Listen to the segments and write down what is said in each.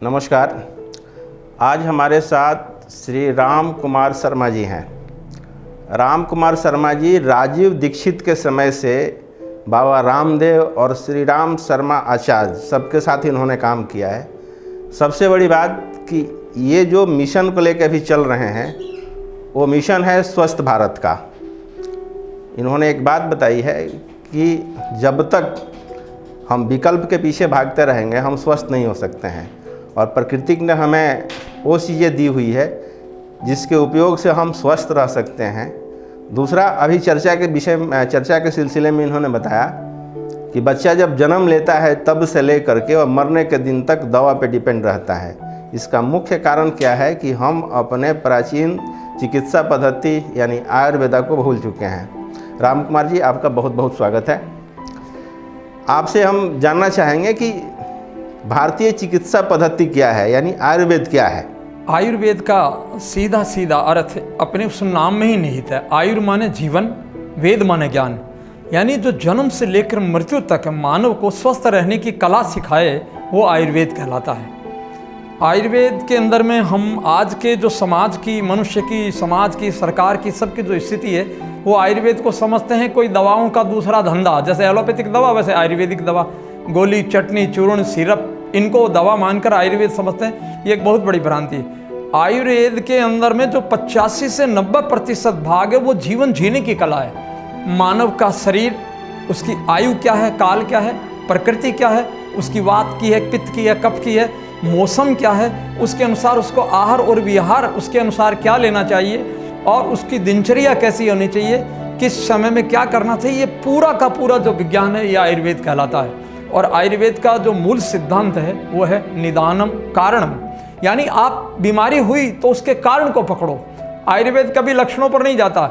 नमस्कार। आज हमारे साथ श्री राम कुमार शर्मा जी हैं। राम कुमार शर्मा जी राजीव दीक्षित के समय से बाबा रामदेव और श्री राम शर्मा आचार्य सबके साथ इन्होंने काम किया है। सबसे बड़ी बात कि ये जो मिशन को लेकर अभी चल रहे हैं वो मिशन है स्वस्थ भारत का। इन्होंने एक बात बताई है कि जब तक हम विकल्प के पीछे भागते रहेंगे हम स्वस्थ नहीं हो सकते हैं, और प्रकृति ने हमें वो चीज़ें दी हुई है जिसके उपयोग से हम स्वस्थ रह सकते हैं। दूसरा, अभी चर्चा के सिलसिले में इन्होंने बताया कि बच्चा जब जन्म लेता है तब से लेकर के और मरने के दिन तक दवा पे डिपेंड रहता है। इसका मुख्य कारण क्या है कि हम अपने प्राचीन चिकित्सा पद्धति यानी आयुर्वेदा को भूल चुके हैं। राम कुमार जी, आपका बहुत बहुत स्वागत है। आपसे हम जानना चाहेंगे कि भारतीय चिकित्सा पद्धति क्या है, यानी आयुर्वेद क्या है? आयुर्वेद का सीधा सीधा अर्थ अपने उस नाम में ही निहित है। आयुर माने जीवन, वेद माने ज्ञान, यानी जो जन्म से लेकर मृत्यु तक मानव को स्वस्थ रहने की कला सिखाए वो आयुर्वेद कहलाता है। आयुर्वेद के अंदर में हम आज के जो समाज की, मनुष्य की, समाज की, सरकार की, सबकी जो स्थिति है वो आयुर्वेद को समझते हैं कोई दवाओं का दूसरा धंधा। जैसे एलोपैथिक दवा वैसे आयुर्वेदिक दवा, गोली, चटनी, चूर्ण, सिरप, इनको दवा मानकर आयुर्वेद समझते हैं। ये एक बहुत बड़ी भ्रांति है। आयुर्वेद के अंदर में जो 85 से 90% भाग है वो जीवन जीने की कला है। मानव का शरीर, उसकी आयु क्या है, काल क्या है, प्रकृति क्या है, उसकी वात की है, पित्त की है, कफ की है, मौसम क्या है, उसके अनुसार उसको आहार और विहार उसके अनुसार क्या लेना चाहिए, और उसकी दिनचर्या कैसी होनी चाहिए, किस समय में क्या करना चाहिए, ये पूरा का पूरा जो विज्ञान है ये आयुर्वेद कहलाता है। और आयुर्वेद का जो मूल सिद्धांत है वो है निदानम कारणम, यानी आप बीमारी हुई तो उसके कारण को पकड़ो। आयुर्वेद कभी लक्षणों पर नहीं जाता।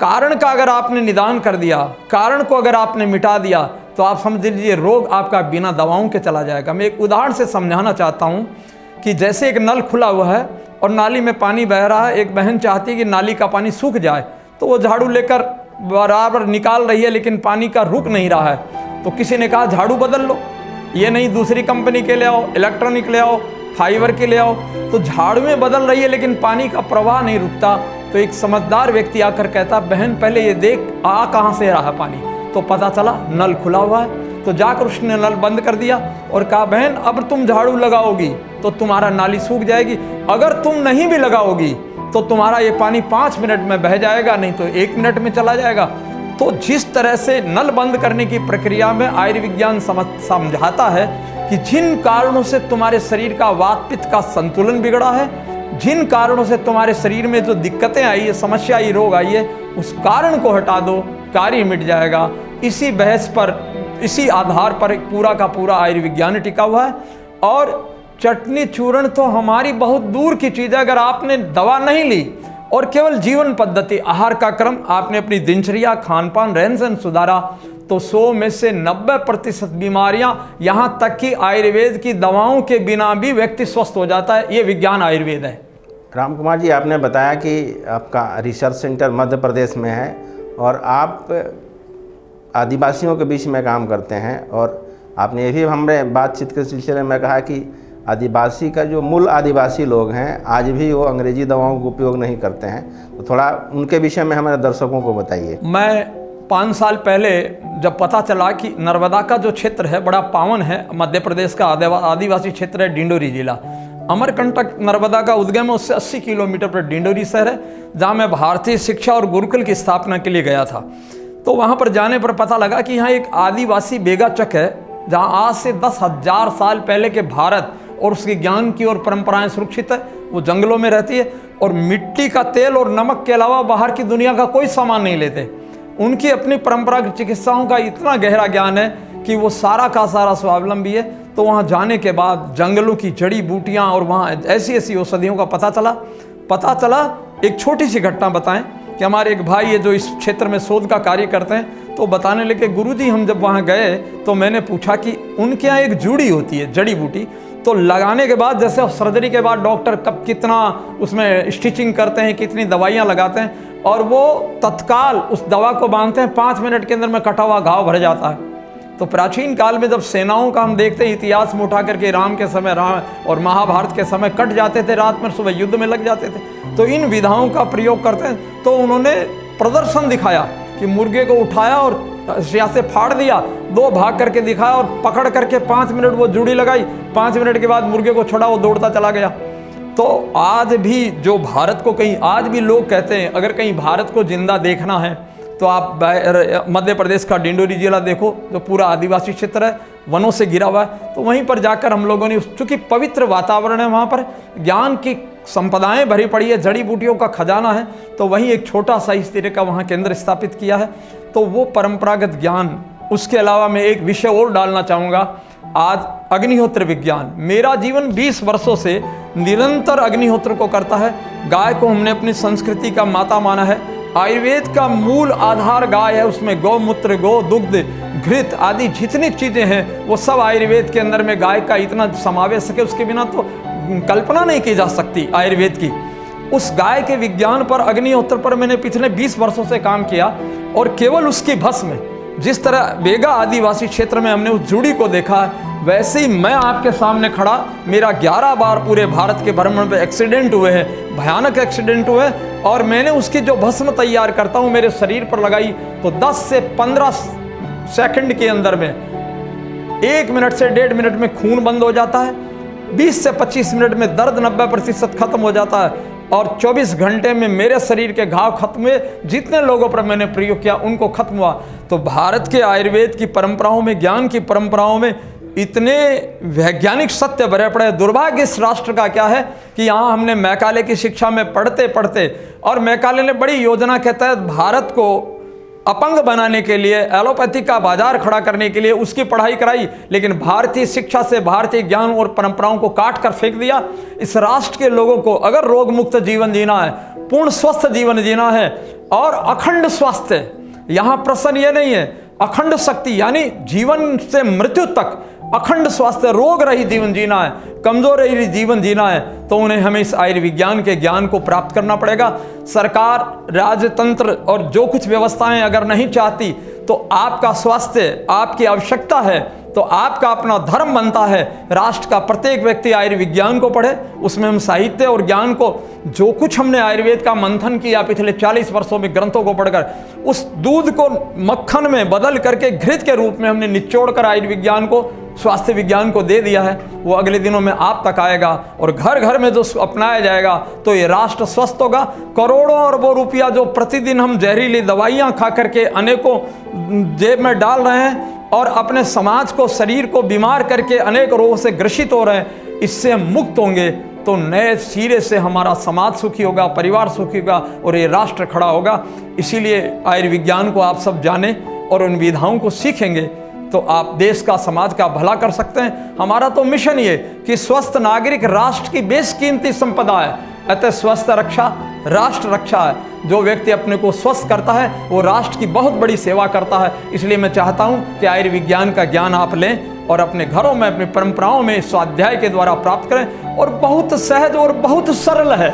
कारण का अगर आपने निदान कर दिया, कारण को अगर आपने मिटा दिया तो आप समझ लीजिए रोग आपका बिना दवाओं के चला जाएगा। मैं एक उदाहरण से समझाना चाहता हूँ कि जैसे एक नल खुला हुआ है और नाली में पानी बह रहा है, एक बहन चाहती है कि नाली का पानी सूख जाए तो वो झाड़ू लेकर बराबर निकाल रही है लेकिन पानी का रुक नहीं रहा है। तो किसी ने कहा झाड़ू बदल लो, ये नहीं दूसरी कंपनी के ले आओ, इलेक्ट्रॉनिक ले आओ, फाइबर के ले आओ। तो झाड़ू में बदल रही है लेकिन पानी का प्रवाह नहीं रुकता। तो एक समझदार व्यक्ति आकर कहता, बहन पहले ये देख आ कहाँ से रहा पानी। तो पता चला नल खुला हुआ है। तो जाकर उसने नल बंद कर दिया और कहा, बहन अब तुम झाड़ू लगाओगी तो तुम्हारा नाली सूख जाएगी, अगर तुम नहीं भी लगाओगी तो तुम्हारा ये पानी 5 मिनट में बह जाएगा, नहीं तो 1 मिनट में चला जाएगा। तो जिस तरह से नल बंद करने की प्रक्रिया में आयुर्विज्ञान समझाता है कि जिन कारणों से तुम्हारे शरीर का वात पित्त का संतुलन बिगड़ा है, जिन कारणों से तुम्हारे शरीर में जो दिक्कतें आई है, समस्या आई, रोग आई है, उस कारण को हटा दो, कार्य मिट जाएगा। इसी बहस पर, इसी आधार पर पूरा का पूरा आयुर्विज्ञान टिका हुआ है। और चटनी चूर्ण तो हमारी बहुत दूर की चीज़ है। अगर आपने दवा नहीं ली और केवल जीवन पद्धति, आहार का क्रम, आपने अपनी दिनचर्या, खान पान, रहन सहन सुधारा तो 100 में से 90% बीमारियां, यहां तक कि आयुर्वेद की दवाओं के बिना भी व्यक्ति स्वस्थ हो जाता है। ये विज्ञान आयुर्वेद है। राम कुमार जी, आपने बताया कि आपका रिसर्च सेंटर मध्य प्रदेश में है और आप आदिवासियों के बीच में काम करते हैं, और आपने ये भी हमने बातचीत के सिलसिले में कहा कि आदिवासी का जो मूल आदिवासी लोग हैं आज भी वो अंग्रेजी दवाओं का उपयोग नहीं करते हैं। तो थोड़ा उनके विषय में हमारे दर्शकों को बताइए। मैं 5 साल पहले जब पता चला कि नर्मदा का जो क्षेत्र है बड़ा पावन है, मध्य प्रदेश का आदिवासी क्षेत्र है डिंडोरी जिला, अमरकंटक नर्मदा का उद्गम है, उससे 80 किलोमीटर पर डिंडोरी शहर है, जहाँ मैं भारतीय शिक्षा और गुरुकुल की स्थापना के लिए गया था। तो वहाँ पर जाने पर पता लगा कि यहाँ एक आदिवासी बेगाचक है जहाँ आज से 10,000 साल पहले के भारत और उसके ज्ञान की और परंपराएं सुरक्षित है। वो जंगलों में रहती है और मिट्टी का तेल और नमक के अलावा बाहर की दुनिया का कोई सामान नहीं लेते। उनकी अपनी परंपरागत चिकित्साओं का इतना गहरा ज्ञान है कि वो सारा का सारा स्वावलंबी है। तो वहाँ जाने के बाद जंगलों की जड़ी बूटियाँ और वहाँ ऐसी ऐसी औषधियों का पता चला। एक छोटी सी घटना बताएं कि हमारे एक भाई है जो इस क्षेत्र में शोध का कार्य करते हैं, तो बताने लगे, गुरुजी हम जब वहाँ गए तो मैंने पूछा कि उनके यहाँ एक जूड़ी होती है, जड़ी बूटी, तो लगाने के बाद जैसे सर्जरी के बाद डॉक्टर कब कितना उसमें स्टिचिंग करते हैं, कितनी दवाइयाँ लगाते हैं, और वो तत्काल उस दवा को बांधते हैं, 5 मिनट के अंदर में कटा हुआ घाव भर जाता है। तो प्राचीन काल में जब सेनाओं का हम देखते हैं इतिहास में उठा करके, राम के समय राम और महाभारत के समय कट जाते थे, रात में सुबह युद्ध में लग जाते थे। तो इन विधाओं का प्रयोग करते हैं। तो उन्होंने प्रदर्शन दिखाया कि मुर्गे को उठाया और यहाँ से फाड़ दिया, 2 भाग करके दिखाया और पकड़ करके 5 मिनट वो जुड़ी लगाई, 5 मिनट के बाद मुर्गे को छोड़ा, वो दौड़ता चला गया। तो आज भी जो भारत को कहीं, आज भी लोग कहते हैं अगर कहीं भारत को जिंदा देखना है तो आप मध्य प्रदेश का डिंडोरी जिला देखो, जो पूरा आदिवासी क्षेत्र है, वनों से घिरा हुआ है। तो वहीं पर जाकर हम लोगों ने, चूँकि पवित्र वातावरण है वहाँ पर, ज्ञान की संपदाएं भरी पड़ी है, जड़ी बूटियों का खजाना है, तो वहीं एक छोटा सा इस तरह का वहाँ केंद्र स्थापित किया है। तो वो परंपरागत ज्ञान, उसके अलावा मैं एक विषय और डालना चाहूँगा, आज अग्निहोत्र विज्ञान। मेरा जीवन 20 वर्षों से निरंतर अग्निहोत्र को करता है। गाय को हमने अपनी संस्कृति का माता माना है। आयुर्वेद का मूल आधार गाय है, उसमें गौमूत्र, गो दुग्ध, घृत आदि जितनी चीज़ें हैं वो सब आयुर्वेद के अंदर में गाय का इतना समावेश है, उसके बिना तो कल्पना नहीं की जा सकती आयुर्वेद की। उस गाय के विज्ञान पर, अग्निहोत्र पर मैंने पिछले 20 वर्षों से काम किया और केवल उसकी भस्म, जिस तरह बेगा आदिवासी क्षेत्र में हमने उस जुड़ी को देखा है, वैसे ही मैं आपके सामने खड़ा, मेरा 11 बार पूरे भारत के भ्रमण पे एक्सीडेंट हुए हैं, भयानक एक्सीडेंट हुए, और मैंने उसकी जो भस्म तैयार करता हूँ मेरे शरीर पर लगाई तो 10 से 15 सेकंड के अंदर में, 1 मिनट से 1.5 मिनट में खून बंद हो जाता है, 20 से 25 मिनट में दर्द 90% खत्म हो जाता है, और 24 घंटे में मेरे शरीर के घाव खत्म हुए। जितने लोगों पर मैंने प्रयोग किया उनको खत्म हुआ। तो भारत के आयुर्वेद की परंपराओं में, ज्ञान की परंपराओं में इतने वैज्ञानिक सत्य भरे पड़े। दुर्भाग्य इस राष्ट्र का क्या है कि यहाँ हमने मैकाले की शिक्षा में पढ़ते पढ़ते, और मैकाले ने बड़ी योजना के तहत भारत को अपंग बनाने के लिए, एलोपैथी का बाजार खड़ा करने के लिए उसकी पढ़ाई कराई, लेकिन भारतीय शिक्षा से भारतीय ज्ञान और परंपराओं को काट कर फेंक दिया। इस राष्ट्र के लोगों को अगर रोग मुक्त जीवन जीना है, पूर्ण स्वस्थ जीवन जीना है और अखंड स्वास्थ्य, यहाँ प्रश्न ये नहीं है, अखंड शक्ति यानी जीवन से मृत्यु तक अखंड स्वास्थ्य, रोग रहित जीवन जीना है, कमजोर रहित जीवन जीना है, तो उन्हें हमें इस आयुर्विज्ञान के ज्ञान को प्राप्त करना पड़ेगा। सरकार, राजतंत्र और जो कुछ व्यवस्थाएं अगर नहीं चाहती तो आपका स्वास्थ्य आपकी आवश्यकता है, तो आपका अपना धर्म बनता है राष्ट्र का प्रत्येक व्यक्ति आयुर्विज्ञान को पढ़े। उसमें हम साहित्य और ज्ञान को, जो कुछ हमने आयुर्वेद का मंथन किया पिछले 40 वर्षों में ग्रंथों को पढ़कर, उस दूध को मक्खन में बदल करके घृत के रूप में हमने निचोड़ कर आयुर्विज्ञान को, स्वास्थ्य विज्ञान को दे दिया है। वो अगले दिनों में आप तक आएगा और घर घर में जो अपनाया जाएगा तो ये राष्ट्र स्वस्थ होगा। करोड़ों अरबों रुपया जो प्रतिदिन हम जहरीली दवाइयाँ खा करके अनेकों जेब में डाल रहे हैं और अपने समाज को, शरीर को बीमार करके अनेक रोगों से ग्रसित हो रहे हैं, इससे हम मुक्त होंगे तो नए सिरे से हमारा समाज सुखी होगा, परिवार सुखी होगा और ये राष्ट्र खड़ा होगा। इसीलिए आयुर्विज्ञान को आप सब जानें और उन विधाओं को सीखेंगे तो आप देश का, समाज का भला कर सकते हैं। हमारा तो मिशन ये कि स्वस्थ नागरिक राष्ट्र की बेशकीमती संपदा है, अतः स्वस्थ रक्षा राष्ट्र रक्षा है। जो व्यक्ति अपने को स्वस्थ करता है वो राष्ट्र की बहुत बड़ी सेवा करता है। इसलिए मैं चाहता हूँ कि आयुर्विज्ञान का ज्ञान आप लें और अपने घरों में, अपनी परंपराओं में स्वाध्याय के द्वारा प्राप्त करें। और बहुत सहज और बहुत सरल है,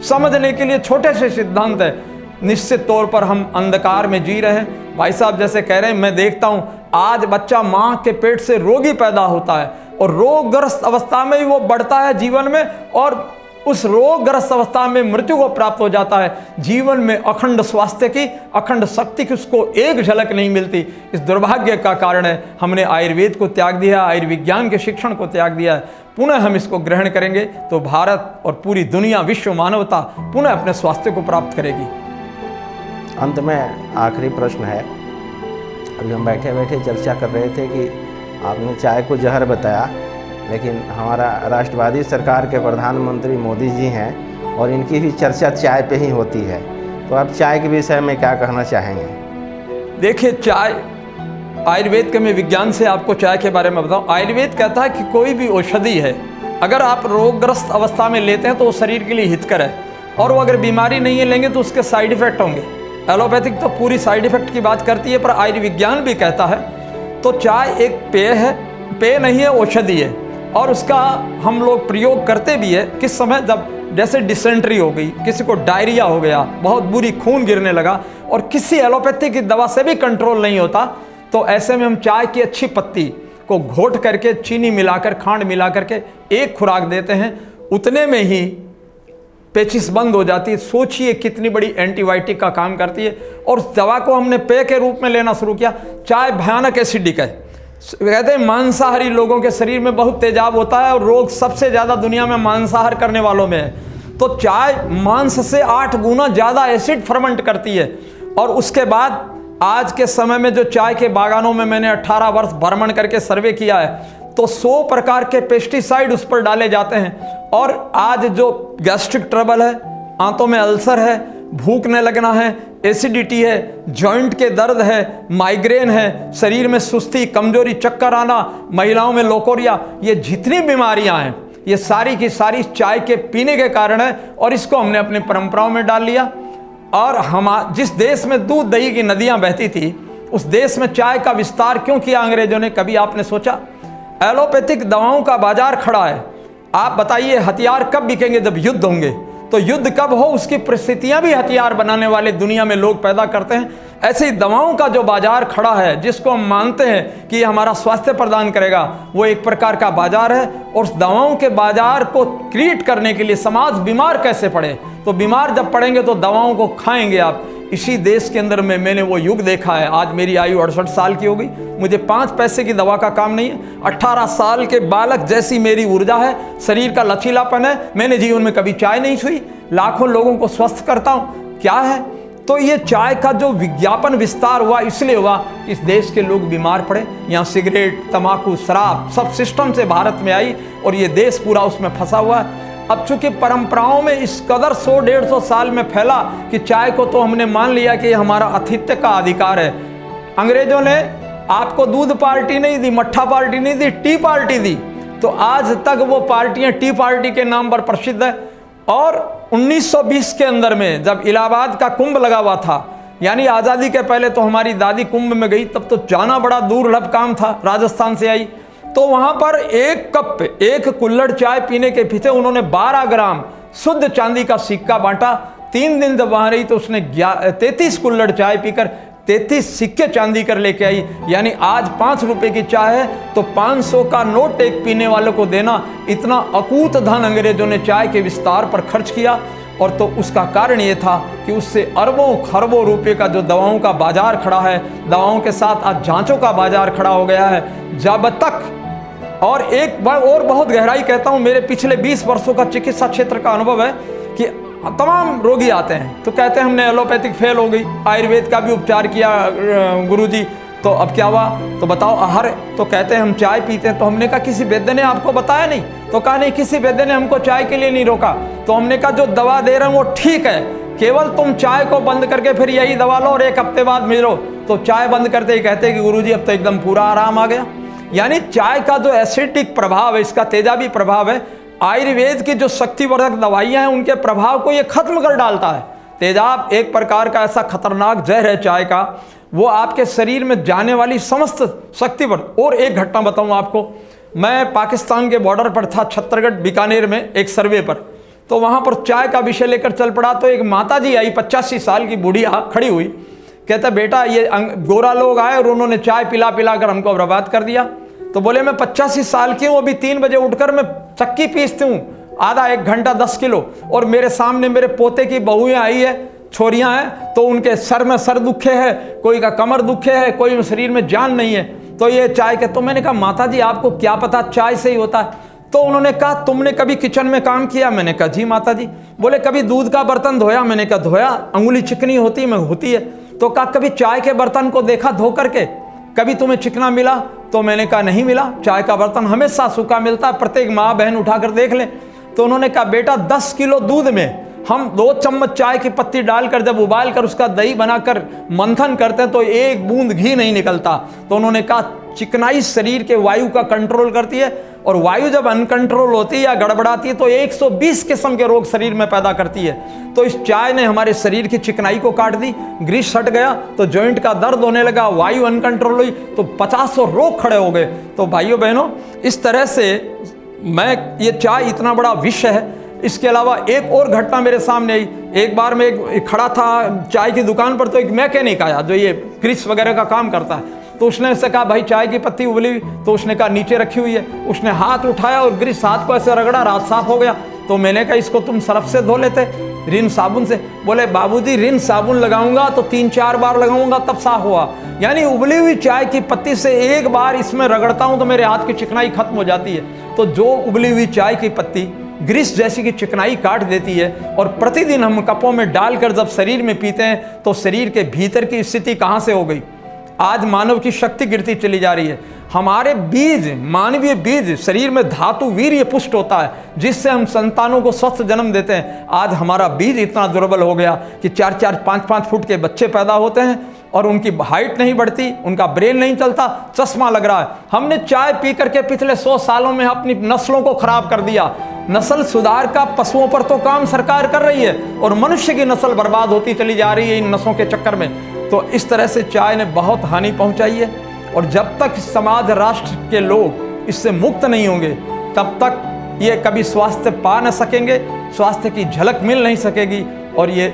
समझने के लिए छोटे से सिद्धांत है। निश्चित तौर पर हम अंधकार में जी रहे हैं। भाई साहब जैसे कह रहे हैं, मैं देखता हूँ आज बच्चा माँ के पेट से रोगी पैदा होता है और रोगग्रस्त अवस्था में ही वो बढ़ता है जीवन में, और उस रोगग्रस्त अवस्था में मृत्यु को प्राप्त हो जाता है। जीवन में अखंड स्वास्थ्य की, अखंड शक्ति की उसको एक झलक नहीं मिलती। इस दुर्भाग्य का कारण है हमने आयुर्वेद को त्याग दिया, आयुर्विज्ञान के शिक्षण को त्याग दिया है। पुनः हम इसको ग्रहण करेंगे तो भारत और पूरी दुनिया, विश्व मानवता पुनः अपने स्वास्थ्य को प्राप्त करेगी। अंत में आखिरी प्रश्न है, अभी हम बैठे बैठे चर्चा कर रहे थे कि आपने चाय को जहर बताया, लेकिन हमारा राष्ट्रवादी सरकार के प्रधानमंत्री मोदी जी हैं और इनकी भी चर्चा चाय पे ही होती है, तो आप चाय के विषय में क्या कहना चाहेंगे? देखिए, चाय आयुर्वेद के, मैं विज्ञान से आपको चाय के बारे में बताऊं। आयुर्वेद कहता है कि कोई भी औषधि है अगर आप रोगग्रस्त अवस्था में लेते हैं तो वो शरीर के लिए हितकर है, और वो अगर बीमारी नहीं है लेंगे तो उसके साइड इफेक्ट होंगे। एलोपैथिक तो पूरी साइड इफेक्ट की बात करती है, पर आयुर्विज्ञान भी कहता है। तो चाय एक पेय है, पेय नहीं है, औषधि है, और उसका हम लोग प्रयोग करते भी है। किस समय? जब जैसे डिसेंट्री हो गई, किसी को डायरिया हो गया, बहुत बुरी खून गिरने लगा और किसी एलोपैथी की दवा से भी कंट्रोल नहीं होता, तो ऐसे में हम चाय की अच्छी पत्ती को घोट करके चीनी मिलाकर, खांड मिला करके एक खुराक देते हैं, उतने में ही पेचिश बंद हो जाती है। सोचिए कितनी बड़ी एंटीबायोटिक का काम करती है। और उस दवा को हमने पेय के रूप में लेना शुरू किया। चाय भयानक एसिडिक है। कहते हैं मांसाहारी लोगों के शरीर में बहुत तेजाब होता है और रोग सबसे ज़्यादा दुनिया में मांसाहार करने वालों में है। तो चाय मांस से 8 गुना ज़्यादा एसिड फर्मेंट करती है। और उसके बाद आज के समय में जो चाय के बागानों में मैंने 18 वर्ष भ्रमण करके सर्वे किया है, तो 100 प्रकार के पेस्टिसाइड उस पर डाले जाते हैं। और आज जो गैस्ट्रिक ट्रबल है, आंतों में अल्सर है, भूखने लगना है, एसिडिटी है, जॉइंट के दर्द है, माइग्रेन है, शरीर में सुस्ती, कमजोरी, चक्कर आना, महिलाओं में लोकोरिया, ये जितनी बीमारियां हैं ये सारी की सारी चाय के पीने के कारण है। और इसको हमने अपनी परंपराओं में डाल लिया। और हम जिस देश में दूध दही की नदियां बहती थी, उस देश में चाय का विस्तार क्यों किया अंग्रेजों ने? कभी आपने सोचा? एलोपैथिक दवाओं का बाजार खड़ा है। आप बताइए हथियार कब बिकेंगे? जब युद्ध होंगे। तो युद्ध कब हो उसकी परिस्थितियां भी हथियार बनाने वाले दुनिया में लोग पैदा करते हैं। ऐसे ही दवाओं का जो बाजार खड़ा है, जिसको हम मानते हैं कि हमारा स्वास्थ्य प्रदान करेगा, वो एक प्रकार का बाजार है। और उस दवाओं के बाजार को क्रिएट करने के लिए समाज बीमार कैसे पड़े? तो बीमार जब पड़ेंगे तो दवाओं को खाएंगे आप। इसी देश के अंदर में मैंने वो युग देखा है। आज मेरी आयु 68 साल की हो गई, मुझे 5 पैसे की दवा का काम नहीं है। 18 साल के बालक जैसी मेरी ऊर्जा है, शरीर का लचीलापन है। मैंने जीवन में कभी चाय नहीं छुई, लाखों लोगों को स्वस्थ करता हूँ। क्या है? तो ये चाय का जो विज्ञापन विस्तार हुआ इसलिए हुआ कि इस देश के लोग बीमार पड़े। यहाँ सिगरेट, तंबाकू, शराब सब सिस्टम से भारत में आई और ये देश पूरा उसमें फंसा हुआ है। अब चूंकि परंपराओं में इस कदर 100-150 साल में फैला कि चाय को तो हमने मान लिया कि हमारा आतिथ्य का अधिकार है। अंग्रेजों ने आपको दूध पार्टी नहीं दी, मट्ठा पार्टी नहीं दी, टी पार्टी दी। तो आज तक वो पार्टियां टी पार्टी के नाम पर प्रसिद्ध है। और 1920 के अंदर में जब इलाहाबाद का कुंभ लगा हुआ था, यानी आज़ादी के पहले, तो हमारी दादी कुंभ में गई, तब तो जाना बड़ा दुर्लभ काम था। राजस्थान से आई तो वहां पर 1 कप 1 कुल्हड़ चाय पीने के पीछे उन्होंने 12 ग्राम शुद्ध चांदी का सिक्का बांटा। 3 दिन जब वहां रही तो उसने 33 कुल्हड़ चाय पीकर 33 सिक्के चांदी कर लेके आई। यानी आज 5 रुपए की चाय है तो 500 का नोट एक पीने वालों को देना, इतना अकूत धन अंग्रेजों ने चाय के विस्तार पर खर्च किया। और तो उसका कारण ये था कि उससे अरबों खरबों रुपए का जो दवाओं का बाजार खड़ा है, दवाओं के साथ आज जांचों का बाजार खड़ा हो गया है। जब तक, और एक बार और बहुत गहराई कहता हूँ, मेरे पिछले 20 वर्षों का चिकित्सा क्षेत्र का अनुभव है कि तमाम रोगी आते हैं तो कहते हैं हमने एलोपैथिक फेल हो गई, आयुर्वेद का भी उपचार किया गुरुजी, तो अब क्या हुआ? तो बताओ आहार। तो कहते हैं हम चाय पीते हैं। तो हमने कहा किसी वैद्य ने आपको बताया नहीं? तो कहा नहीं, किसी वैद्य ने हमको चाय के लिए नहीं रोका। तो हमने कहा जो दवा दे रहे हैं वो ठीक है, केवल तुम चाय को बंद करके फिर यही दवा लो और 1 हफ्ते बाद मिलो। तो चाय बंद करते ही कहते हैं कि गुरुजी अब तो एकदम पूरा आराम आ गया। यानी चाय का जो एसिडिक प्रभाव है, इसका तेजाबी प्रभाव है, आयुर्वेद की जो शक्तिवर्धक दवाइयां हैं उनके प्रभाव को ये खत्म कर डालता है। तेजाब एक प्रकार का ऐसा खतरनाक जहर है चाय का, वो आपके शरीर में जाने वाली समस्त शक्तिवर्धक। और एक घटना बताऊं आपको, मैं पाकिस्तान के बॉर्डर पर था, छत्तरगढ़ बीकानेर में एक सर्वे पर। तो वहां पर चाय का विषय लेकर चल पड़ा। तो एक माता जी आई, 85 साल की बुढ़िया खड़ी हुई, कहता बेटा ये गोरा लोग आए और उन्होंने चाय पिला पिला कर हमको बर्बाद कर दिया। तो बोले मैं 85 साल की हूँ, अभी 3 बजे उठकर मैं चक्की पीसती हूँ, आधा 1 घंटा 10 किलो। और मेरे सामने मेरे पोते की बहुएं आई है, छोरियां हैं, तो उनके सर में सर दुखे है, कोई का कमर दुखे है, कोई में शरीर में जान नहीं है। तो ये चाय के, तो मैंने कहा माता जी आपको क्या पता चाय से ही होता है? तो उन्होंने कहा तुमने कभी किचन में काम किया? मैंने कहा जी माता जी। बोले कभी दूध का बर्तन धोया? मैंने कहा धोया, अंगुली चिकनी होती है, होती है। तो कहा कभी चाय के बर्तन को देखा धो करके, कभी तुम्हें चिकना मिला? तो मैंने कहा नहीं मिला, चाय का बर्तन हमेशा सूखा मिलता है, प्रत्येक माँ बहन उठाकर देख ले। तो उन्होंने कहा बेटा 10 किलो दूध में हम 2 चम्मच चाय की पत्ती डालकर जब उबाल कर उसका दही बनाकर मंथन करते हैं तो 1 बूंद घी नहीं निकलता। तो उन्होंने कहा चिकनाई शरीर के वायु का कंट्रोल करती है, और वायु जब अनकंट्रोल होती है या गड़बड़ाती है तो 120 किस्म के रोग शरीर में पैदा करती है। तो इस चाय ने हमारे शरीर की चिकनाई को काट दी, ग्रीस हट गया तो जॉइंट का दर्द होने लगा, वायु अनकंट्रोल हुई तो 50 रोग खड़े हो गए। तो भाइयों बहनों, इस तरह से ये चाय इतना बड़ा विषय है। इसके अलावा एक और घटना मेरे सामने आई। एक बार मैं खड़ा था चाय की दुकान पर, तो एक मैकेनिक आया जो ये ग्रीस वगैरह का काम करता है। तो उसने उससे कहा भाई चाय की पत्ती उबली हुई, तो उसने कहा नीचे रखी हुई है। उसने हाथ उठाया और ग्रीस हाथ को ऐसे रगड़ा, रात साफ हो गया। तो मैंने कहा इसको तुम सर्फ से धो लेते, रिन साबुन से। बोले बाबूजी रिन साबुन लगाऊंगा तो 3-4 बार लगाऊंगा तब साफ हुआ। यानी उबली हुई चाय की पत्ती से एक बार इसमें रगड़ता हूं तो मेरे हाथ की चिकनाई खत्म हो जाती है। तो जो उबली हुई चाय की पत्ती ग्रीस जैसी की चिकनाई काट देती है और प्रतिदिन हम कपों में डालकर जब शरीर में पीते हैं तो शरीर के भीतर की स्थिति कहां से हो गई। आज मानव की शक्ति गिरती चली जा रही है। हमारे बीज, मानवीय बीज, शरीर में धातु वीर्य पुष्ट होता है जिससे हम संतानों को स्वस्थ जन्म देते हैं। आज हमारा बीज इतना दुर्बल हो गया कि 4-4, 5-5 फुट के बच्चे पैदा होते हैं और उनकी हाइट नहीं बढ़ती, उनका ब्रेन नहीं चलता, चश्मा लग रहा है। हमने चाय पी करके पिछले 100 सालों में अपनी नस्लों को खराब कर दिया। नस्ल सुधार का पशुओं पर तो काम सरकार कर रही है और मनुष्य की नस्ल बर्बाद होती चली जा रही है इन नस्लों के चक्कर में। तो इस तरह से चाय ने बहुत हानि पहुंचाई है और जब तक समाज, राष्ट्र के लोग इससे मुक्त नहीं होंगे तब तक ये कभी स्वास्थ्य पा न सकेंगे, स्वास्थ्य की झलक मिल नहीं सकेगी और ये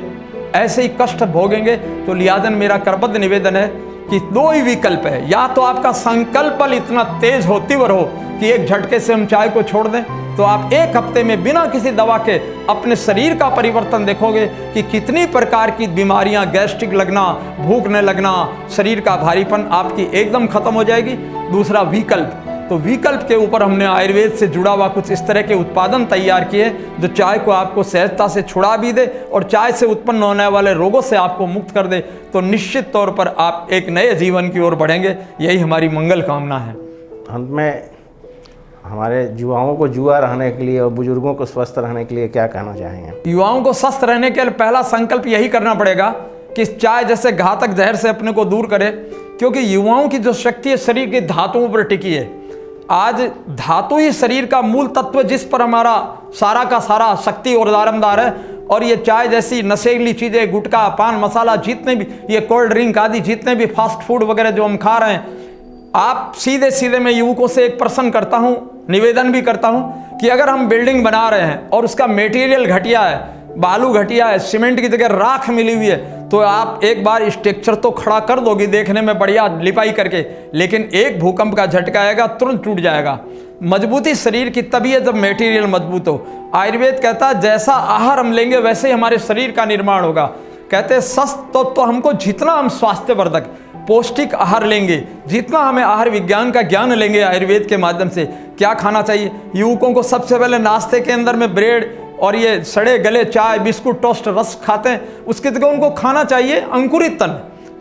ऐसे ही कष्ट भोगेंगे। तो लिहाजन मेरा करबद्ध निवेदन है कि 2 ही विकल्प है, या तो आपका संकल्प बल इतना तेज हो, तीव्र हो कि एक झटके से हम चाय को छोड़ दें, तो आप 1 हफ्ते में बिना किसी दवा के अपने शरीर का परिवर्तन देखोगे कि कितनी प्रकार की बीमारियां, गैस्ट्रिक लगना, भूख न लगना, शरीर का भारीपन आपकी एकदम खत्म हो जाएगी। दूसरा विकल्प, तो विकल्प के ऊपर हमने आयुर्वेद से जुड़ा हुआ कुछ इस तरह के उत्पादन तैयार किए जो चाय को आपको सहजता से छुड़ा भी दे और चाय से उत्पन्न होने वाले रोगों से आपको मुक्त कर दे। तो निश्चित तौर पर आप एक नए जीवन की ओर बढ़ेंगे, यही हमारी मंगल कामना है। अंत में हमारे युवाओं को जुआ रहने के लिए और बुजुर्गों को स्वस्थ रहने के लिए क्या कहना चाहेंगे? युवाओं को स्वस्थ रहने के लिए पहला संकल्प यही करना पड़ेगा कि चाय जैसे घातक जहर से अपने को दूर करे, क्योंकि युवाओं की जो शक्ति है शरीर की धातुओं पर टिकी है। आज धातु ही शरीर का मूल तत्व जिस पर हमारा सारा का सारा शक्ति और दारमदार है। और ये चाय जैसी नशेली चीज़ें, गुटखा, पान मसाला, जितने भी ये कोल्ड ड्रिंक आदि जितने भी फास्ट फूड वगैरह जो हम खा रहे हैं, आप सीधे सीधे मैं युवकों से एक प्रश्न करता हूं, निवेदन भी करता हूं कि अगर हम बिल्डिंग बना रहे हैं और उसका मटेरियल घटिया है, बालू घटिया है, सीमेंट की जगह राख मिली हुई है, तो आप एक बार स्ट्रक्चर तो खड़ा कर दोगे देखने में बढ़िया लिपाई करके, लेकिन एक भूकंप का झटका आएगा तुरंत टूट जाएगा। मजबूती शरीर की तभी है जब मटेरियल मजबूत हो। आयुर्वेद कहता है जैसा आहार हम लेंगे वैसे ही हमारे शरीर का निर्माण होगा। कहते हैं स्वस्थ तो हमको जितना हम स्वास्थ्यवर्धक पौष्टिक आहार लेंगे, जितना हमें आहार विज्ञान का ज्ञान लेंगे आयुर्वेद के माध्यम से, क्या खाना चाहिए। युवकों को सबसे पहले नाश्ते के अंदर में ब्रेड और ये सड़े गले चाय, बिस्कुट, टोस्ट, रस खाते हैं, उसकी जगह उनको खाना चाहिए अंकुरित तन।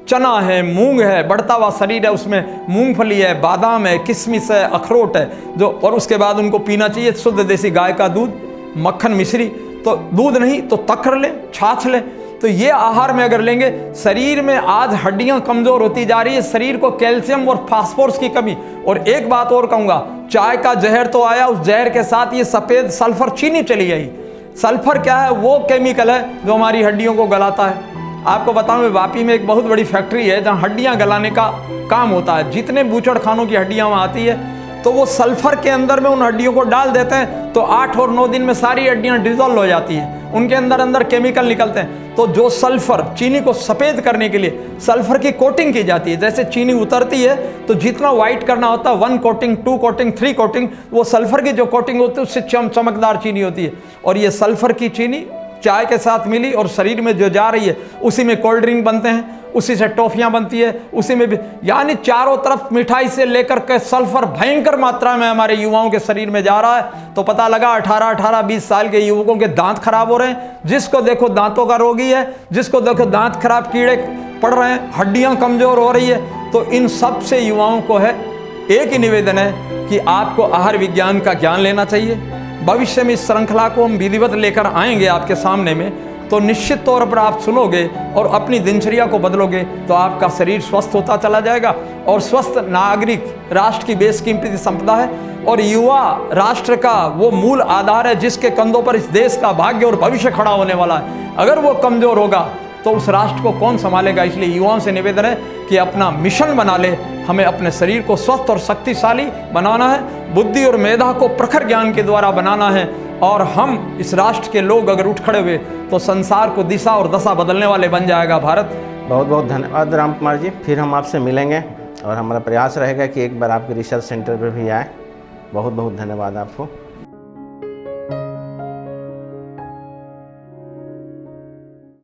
चना है, मूंग है, बढ़ता हुआ शरीर है, उसमें मूंगफली है, बादाम है, किशमिश है, अखरोट है जो, और उसके बाद उनको पीना चाहिए शुद्ध देसी गाय का दूध, मक्खन, मिश्री। तो दूध नहीं तो तखर ले, छाछ ले। तो ये आहार में अगर लेंगे, शरीर में आज हड्डियां कमजोर होती जा रही है, शरीर को कैल्शियम और फास्फोरस की कमी। और एक बात और कहूंगा, चाय का जहर तो आया, उस जहर के साथ ये सफेद सल्फर चीनी चली आई। सल्फर क्या है? वो केमिकल है जो हमारी हड्डियों को गलाता है। आपको बताऊं, वापी में एक बहुत बड़ी फैक्ट्री है जहां हड्डियां गलाने का काम होता है। जितने बूचड़ खानों की हड्डियां वहां आती है तो वो सल्फर के अंदर में उन हड्डियों को डाल देते हैं, तो 8 और 9 दिन में सारी हड्डियां डिजोल्व हो जाती हैं, उनके अंदर केमिकल निकलते हैं। तो जो सल्फर, चीनी को सफ़ेद करने के लिए सल्फर की कोटिंग की जाती है। जैसे चीनी उतरती है तो जितना वाइट करना होता है, 1 कोटिंग, 2 कोटिंग, 3 कोटिंग, वो सल्फर की जो कोटिंग होती है उससे चमकदार चीनी होती है। और ये सल्फर की चीनी चाय के साथ मिली और शरीर में जो जा रही है उसी में कोल्ड ड्रिंक बनते हैं, उसी से टॉफियां बनती है, उसी में भी, यानी चारों तरफ मिठाई से लेकर के सल्फर भयंकर मात्रा में हमारे युवाओं के शरीर में जा रहा है। तो पता लगा 18-20 साल के युवकों के दांत खराब हो रहे हैं। जिसको देखो दांतों का रोगी है, जिसको देखो दांत खराब, कीड़े पड़ रहे हैं, हड्डियां कमजोर हो रही है। तो इन सब से युवाओं को है एक ही निवेदन है कि आपको आहार विज्ञान का ज्ञान लेना चाहिए। भविष्य में इस श्रृंखला को हम विधिवत लेकर आएंगे आपके सामने में, तो निश्चित तौर पर आप सुनोगे और अपनी दिनचर्या को बदलोगे तो आपका शरीर स्वस्थ होता चला जाएगा। और स्वस्थ नागरिक राष्ट्र की बेशकीमती संपदा है और युवा राष्ट्र का वो मूल आधार है जिसके कंधों पर इस देश का भाग्य और भविष्य खड़ा होने वाला है। अगर वो कमजोर होगा तो उस राष्ट्र को कौन संभालेगा। इसलिए युवाओं से निवेदन है कि अपना मिशन बना ले, हमें अपने शरीर को स्वस्थ और शक्तिशाली बनाना है, बुद्धि और मेधा को प्रखर ज्ञान के द्वारा बनाना है। और हम इस राष्ट्र के लोग अगर उठ खड़े हुए तो संसार को दिशा और दशा बदलने वाले बन जाएगा भारत। बहुत बहुत धन्यवाद राम कुमार जी, फिर हम आपसे मिलेंगे। और हमारा प्रयास रहेगा कि एक बार आपके रिसर्च सेंटर पर भी आए। बहुत बहुत धन्यवाद आपको।